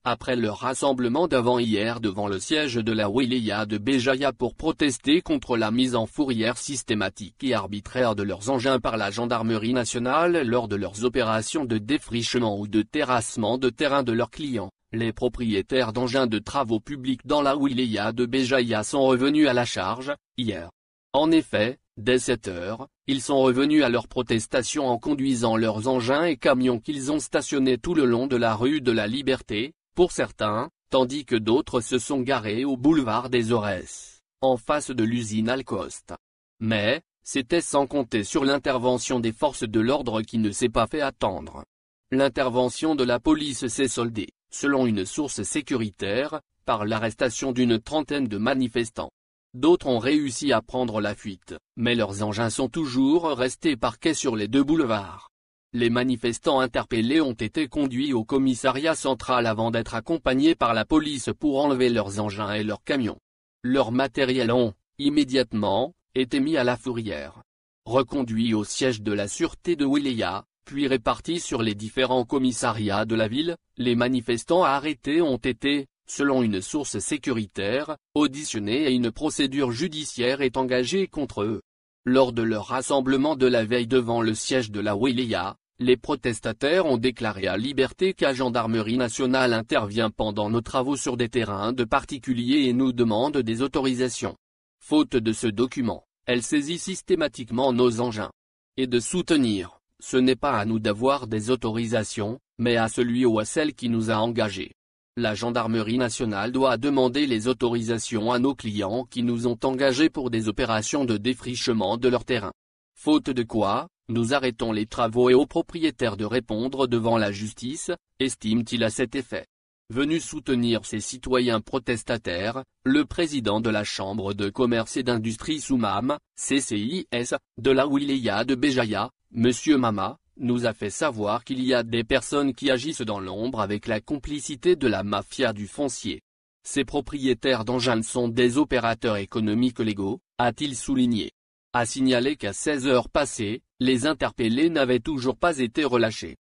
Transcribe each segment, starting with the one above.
Après leur rassemblement d'avant-hier devant le siège de la wilaya de Béjaïa pour protester contre la mise en fourrière systématique et arbitraire de leurs engins par la gendarmerie nationale lors de leurs opérations de défrichement ou de terrassement de terrain de leurs clients, les propriétaires d'engins de travaux publics dans la wilaya de Béjaïa sont revenus à la charge, hier. En effet, dès 7 heures, ils sont revenus à leur protestation en conduisant leurs engins et camions qu'ils ont stationnés tout le long de la rue de la Liberté, pour certains, tandis que d'autres se sont garés au boulevard des Aurès, en face de l'usine Alcost. Mais, c'était sans compter sur l'intervention des forces de l'ordre qui ne s'est pas fait attendre. L'intervention de la police s'est soldée, selon une source sécuritaire, par l'arrestation d'une trentaine de manifestants. D'autres ont réussi à prendre la fuite, mais leurs engins sont toujours restés parqués sur les deux boulevards. Les manifestants interpellés ont été conduits au commissariat central avant d'être accompagnés par la police pour enlever leurs engins et leurs camions. Leurs matériels ont, immédiatement, été mis à la fourrière. Reconduits au siège de la sûreté de Wilaya, puis répartis sur les différents commissariats de la ville, les manifestants arrêtés ont été, selon une source sécuritaire, auditionnés et une procédure judiciaire est engagée contre eux. Lors de leur rassemblement de la veille devant le siège de la wilaya, les protestataires ont déclaré à Liberté qu'la gendarmerie nationale intervient pendant nos travaux sur des terrains de particuliers et nous demande des autorisations. Faute de ce document, elle saisit systématiquement nos engins. Et de soutenir, ce n'est pas à nous d'avoir des autorisations, mais à celui ou à celle qui nous a engagés. La gendarmerie nationale doit demander les autorisations à nos clients qui nous ont engagés pour des opérations de défrichement de leur terrain. Faute de quoi, nous arrêtons les travaux et aux propriétaires de répondre devant la justice, estime-t-il à cet effet. Venu soutenir ces citoyens protestataires, le président de la Chambre de commerce et d'industrie Soumam, CCIS, de la wilaya de Béjaïa, M. Mama, nous a fait savoir qu'il y a des personnes qui agissent dans l'ombre avec la complicité de la mafia du foncier. Ces propriétaires d'engins sont des opérateurs économiques légaux, a-t-il souligné. A signalé qu'à 16 heures passées, les interpellés n'avaient toujours pas été relâchés.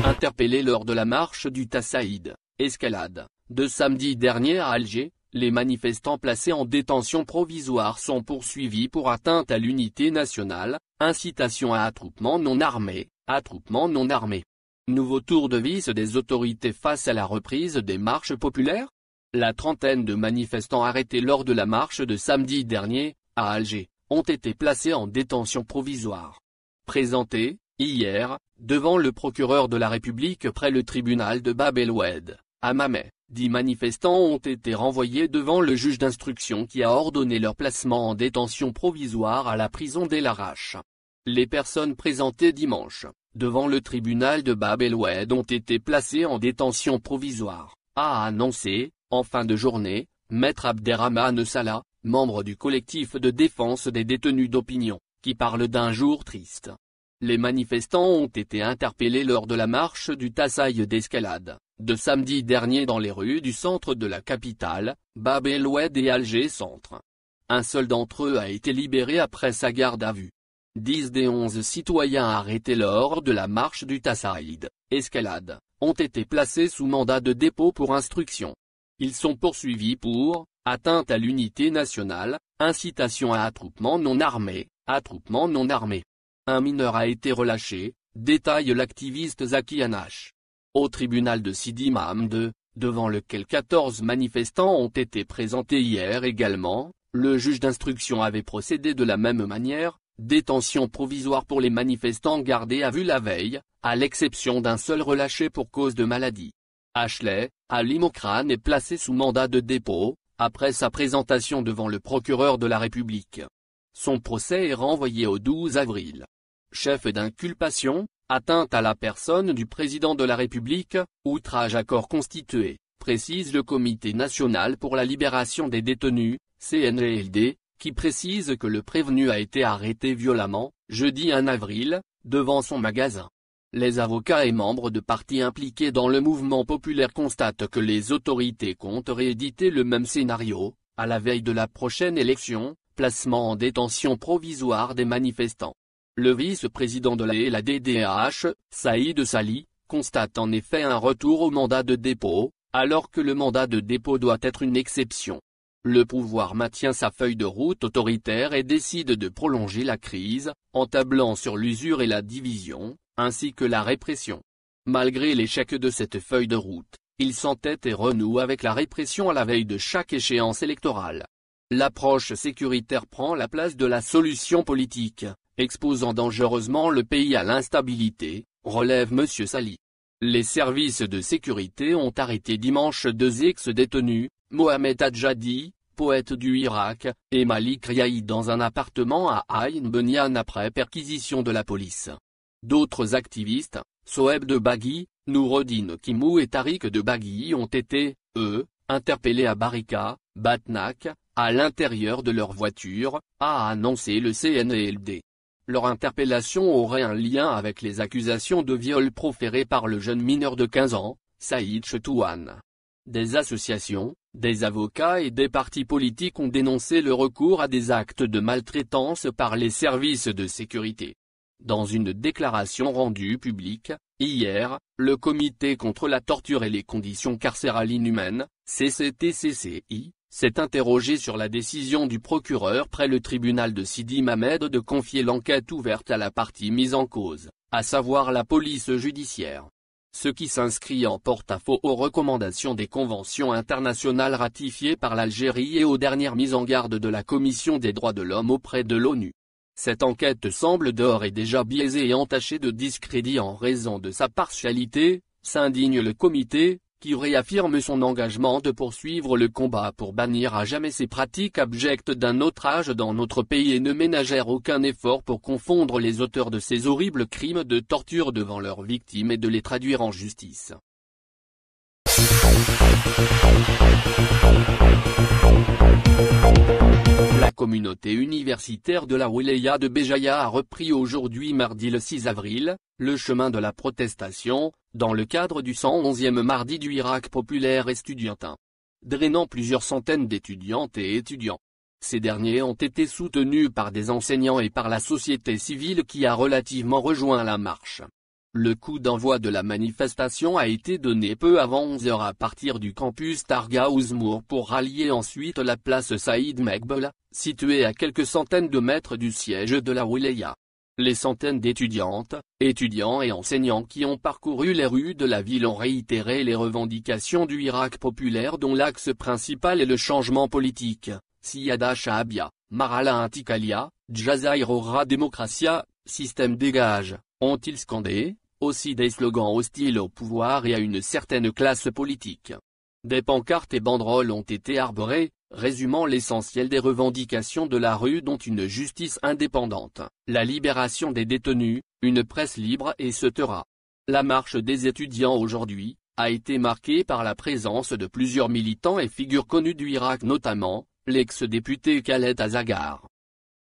Interpellés lors de la marche du Tassaïd, escalade, de samedi dernier à Alger, les manifestants placés en détention provisoire sont poursuivis pour atteinte à l'unité nationale, incitation à attroupement non armé, Nouveau tour de vis des autorités face à la reprise des marches populaires? La trentaine de manifestants arrêtés lors de la marche de samedi dernier, à Alger, ont été placés en détention provisoire. Présentés, hier, devant le procureur de la République près le tribunal de Bab el-Oued, à Mamet, 10 manifestants ont été renvoyés devant le juge d'instruction qui a ordonné leur placement en détention provisoire à la prison d'El Arache. Les personnes présentées dimanche, devant le tribunal de Bab el-Oued ont été placées en détention provisoire, a annoncé, en fin de journée, Maître Abderrahmane Salah, membre du collectif de défense des détenus d'opinion, qui parle d'un jour triste. Les manifestants ont été interpellés lors de la marche du Tassaïd d'escalade, de samedi dernier dans les rues du centre de la capitale, Bab el-Oued et Alger Centre. Un seul d'entre eux a été libéré après sa garde à vue. 10 des 11 citoyens arrêtés lors de la marche du Tassaïd, escalade, ont été placés sous mandat de dépôt pour instruction. Ils sont poursuivis pour atteinte à l'unité nationale, incitation à attroupement non armé. Un mineur a été relâché, détaille l'activiste Zaki Hanache. Au tribunal de Sidi Mahamdou, devant lequel 14 manifestants ont été présentés hier également, le juge d'instruction avait procédé de la même manière, détention provisoire pour les manifestants gardés à vue la veille, à l'exception d'un seul relâché pour cause de maladie. Ashley, Ali Mokrane est placé sous mandat de dépôt, après sa présentation devant le procureur de la République. Son procès est renvoyé au 12 avril. Chef d'inculpation, atteinte à la personne du président de la République, outrage à corps constitué, précise le Comité national pour la libération des détenus, CNLD, qui précise que le prévenu a été arrêté violemment, jeudi 1 avril, devant son magasin. Les avocats et membres de partis impliqués dans le mouvement populaire constatent que les autorités comptent rééditer le même scénario, à la veille de la prochaine élection, placement en détention provisoire des manifestants. Le vice-président de la DDH, Saïd Sali, constate en effet un retour au mandat de dépôt, alors que le mandat de dépôt doit être une exception. Le pouvoir maintient sa feuille de route autoritaire et décide de prolonger la crise, en tablant sur l'usure et la division, ainsi que la répression. Malgré l'échec de cette feuille de route, il s'entête et renoue avec la répression à la veille de chaque échéance électorale. L'approche sécuritaire prend la place de la solution politique, exposant dangereusement le pays à l'instabilité, relève M. Sali. Les services de sécurité ont arrêté dimanche 2 ex-détenus, Mohamed Hadjadi, poète du Irak, et Malik Riahi dans un appartement à Ain Benyan après perquisition de la police. D'autres activistes, Soeb de Bagui, Noureddin Kimou et Tariq de Bagui ont été, eux, interpellés à Barika, Batnak, à l'intérieur de leur voiture, a annoncé le CNELD. Leur interpellation aurait un lien avec les accusations de viol proférées par le jeune mineur de 15 ans, Saïd Chetouane. Des associations, des avocats et des partis politiques ont dénoncé le recours à des actes de maltraitance par les services de sécurité. Dans une déclaration rendue publique, hier, le Comité contre la torture et les conditions carcérales inhumaines, CCTCCI, s'est interrogé sur la décision du procureur près le tribunal de Sidi Mamed de confier l'enquête ouverte à la partie mise en cause, à savoir la police judiciaire. Ce qui s'inscrit en porte-à-faux aux recommandations des conventions internationales ratifiées par l'Algérie et aux dernières mises en garde de la Commission des droits de l'homme auprès de l'ONU. Cette enquête semble d'ores et déjà biaisée et entachée de discrédit en raison de sa partialité, s'indigne le comité, qui réaffirme son engagement de poursuivre le combat pour bannir à jamais ces pratiques abjectes d'un autre âge dans notre pays et ne ménagèrent aucun effort pour confondre les auteurs de ces horribles crimes de torture devant leurs victimes et de les traduire en justice. La communauté universitaire de la wilaya de Béjaïa a repris aujourd'hui mardi le 6 avril, le chemin de la protestation, dans le cadre du 111e mardi du Irak populaire estudiantin, drainant plusieurs centaines d'étudiantes et étudiants. Ces derniers ont été soutenus par des enseignants et par la société civile qui a relativement rejoint la marche. Le coup d'envoi de la manifestation a été donné peu avant 11 h à partir du campus Targa Ouzmour pour rallier ensuite la place Saïd Megbel, située à quelques centaines de mètres du siège de la wilaya. Les centaines d'étudiantes, étudiants et enseignants qui ont parcouru les rues de la ville ont réitéré les revendications du Irak populaire dont l'axe principal est le changement politique, Siyada Shahabia, Marhala Intikalia, Jazair Ora Democratia, système dégage, ont-ils scandé, aussi des slogans hostiles au pouvoir et à une certaine classe politique. Des pancartes et banderoles ont été arborées, résumant l'essentiel des revendications de la rue dont une justice indépendante, la libération des détenus, une presse libre et se taira. La marche des étudiants aujourd'hui, a été marquée par la présence de plusieurs militants et figures connues du Irak notamment, l'ex-député Khaled Azagar,